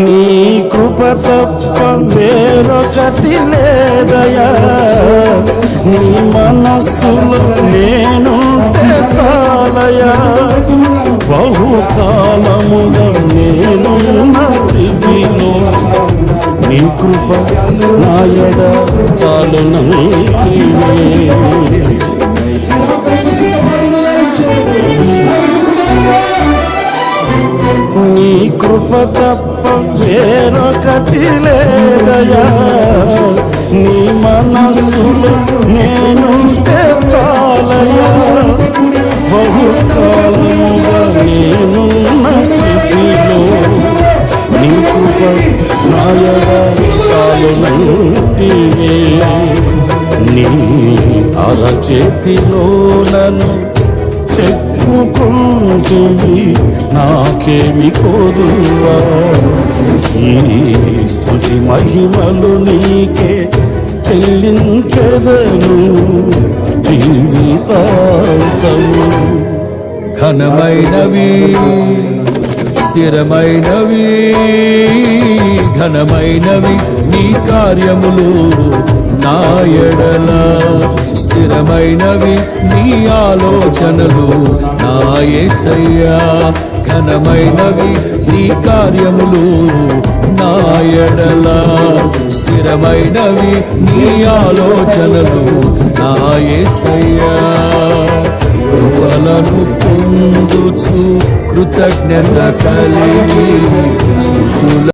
నీ కృప తప్ప వేరొకటి లేదయా, నీ మనస్సులో నేనుంటే చాలయా. బహుకాలముగా నేనున్న స్థితిలో నీ కృప నాయడ చాలునంటివే. నీ కృప తప్ప వేరొకటి లేదయా, నీ మనస్సులో నేనుంటే చాలయా. బహుకాలముగా నేనున్న స్థితిలో నీ కృప నాయడ చాలునంటివే. నీ అరచేతిలో నన్ను చెప్పుకుంటివి, నాకేమి కోదువా. ఈ స్తుతి మహిమలు నీకే చెల్లించెదను జీవితాంతము. ఘనమైనవి స్థిరమైనవి, ఘనమైనవి నీ కార్యములు నా ఎడల. స్థిరమైనవి నీ ఆలోచనలు నా యేసయ్యా. ఘనమైనవి నీ కార్యములు నా ఎడల. స్థిరమైనవి నీ ఆలోచనలు నా యేసయ్యా. కృపలను పొందుచు కృతజ్ఞత కలిగి స్తుతుల